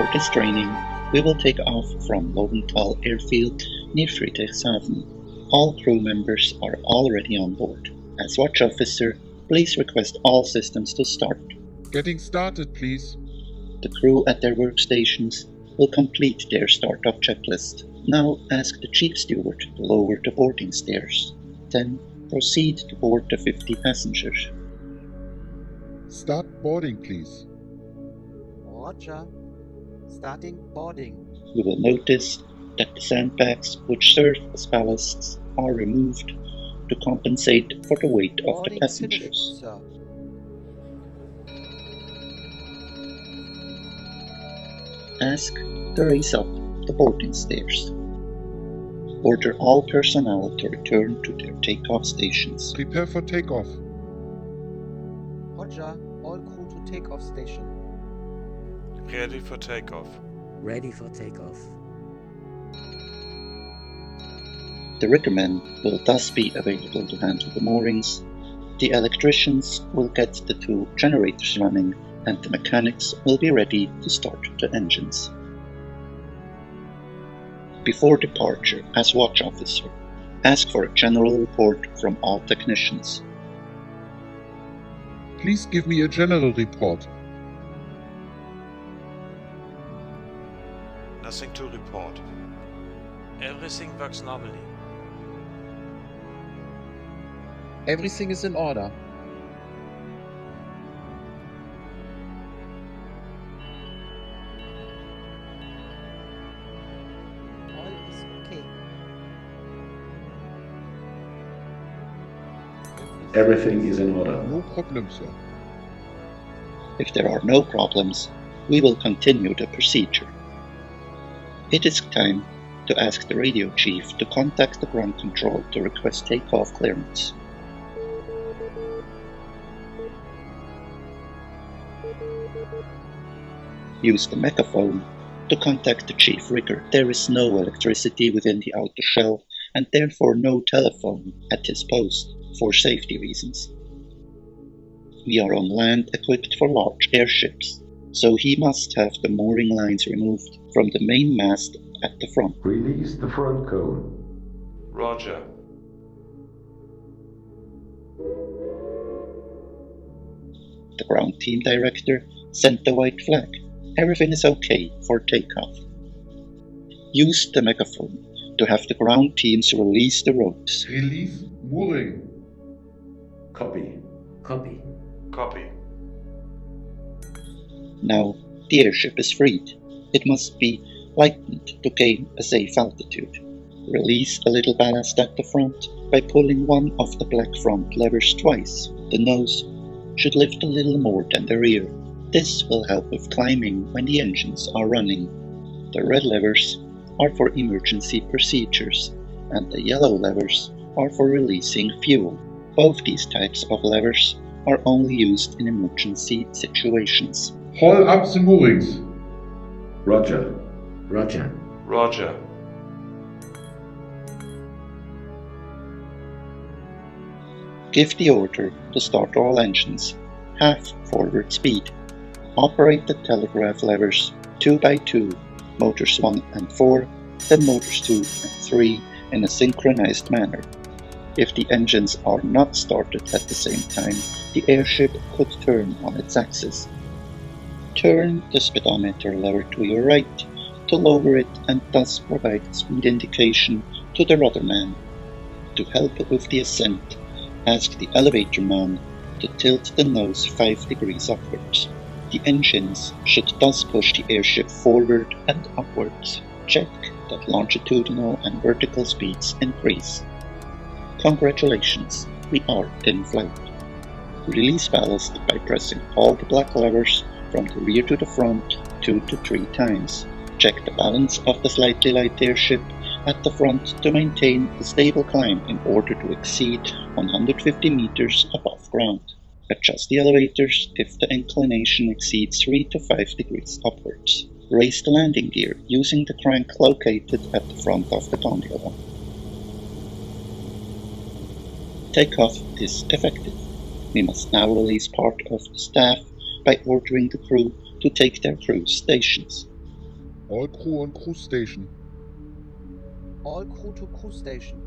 For this training, we will take off from Lowenthal Airfield near Friedrichshafen. All crew members are already on board. As watch officer, please request all systems to start. Getting started, please. The crew at their workstations will complete their startup checklist. Now ask the chief steward to lower the boarding stairs. Then proceed to board the 50 passengers. Start boarding, please. Roger. Starting boarding. You will notice that the sandbags which serve as ballasts are removed to compensate for the weight of the Boarding passengers. finished, sir. Ask to raise up the boarding stairs. Order all personnel to return to their takeoff stations. Prepare for takeoff. Roger. All crew to takeoff station. Ready for takeoff. Ready for takeoff. The riggermen will thus be available to handle the moorings. The electricians will get the two generators running, and the mechanics will be ready to start the engines. Before departure, as watch officer, ask for a general report from all technicians. Please give me a general report. Nothing to report. Everything works normally. Everything is in order. All is okay. Everything is in order. No problem, sir. If there are no problems, we will continue the procedure. It is time to ask the radio chief to contact the ground control to request takeoff clearance. Use the megaphone to contact the chief rigger. There is no electricity within the outer shell and therefore no telephone at his post for safety reasons. We are on land equipped for large airships, so he must have the mooring lines removed from the main mast at the front. Release the front cone. Roger. The ground team director sent the white flag. Everything is okay for takeoff. Use the megaphone to have the ground teams release the ropes. Release mooring. Copy. Copy. Copy. Now the airship is freed. It must be lightened to gain a safe altitude. Release a little ballast at the front by pulling one of the black front levers twice. The nose should lift a little more than the rear. This will help with climbing when the engines are running. The red levers are for emergency procedures, and the yellow levers are for releasing fuel. Both these types of levers are only used in emergency situations. Haul up the moorings. Roger. Roger. Roger. Give the order to start all engines, half forward speed. Operate the telegraph levers 2 by 2, motors 1 and 4, then motors 2 and 3 in a synchronized manner. If the engines are not started at the same time, the airship could turn on its axis. Turn the speedometer lever to your right to lower it and thus provide speed indication to the rudderman. To help with the ascent, ask the elevator man to tilt the nose 5 degrees upwards. The engines should thus push the airship forward and upwards. Check that longitudinal and vertical speeds increase. Congratulations, we are in flight. Release ballast by pressing all the black levers from the rear to the front 2 to 3 times. Check the balance of the slightly light airship at the front to maintain a stable climb in order to exceed 150 meters above ground. Adjust the elevators if the inclination exceeds 3 to 5 degrees upwards. Raise the landing gear using the crank located at the front of the gondola. Takeoff is effective. We must now release part of the staff by ordering the crew to take their cruise stations. All crew on cruise station. All crew to cruise station.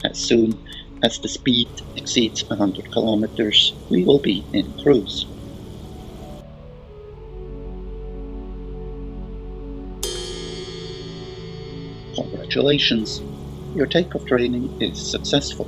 As soon as the speed exceeds 100 kilometers, we will be in cruise. Congratulations, your takeoff training is successful.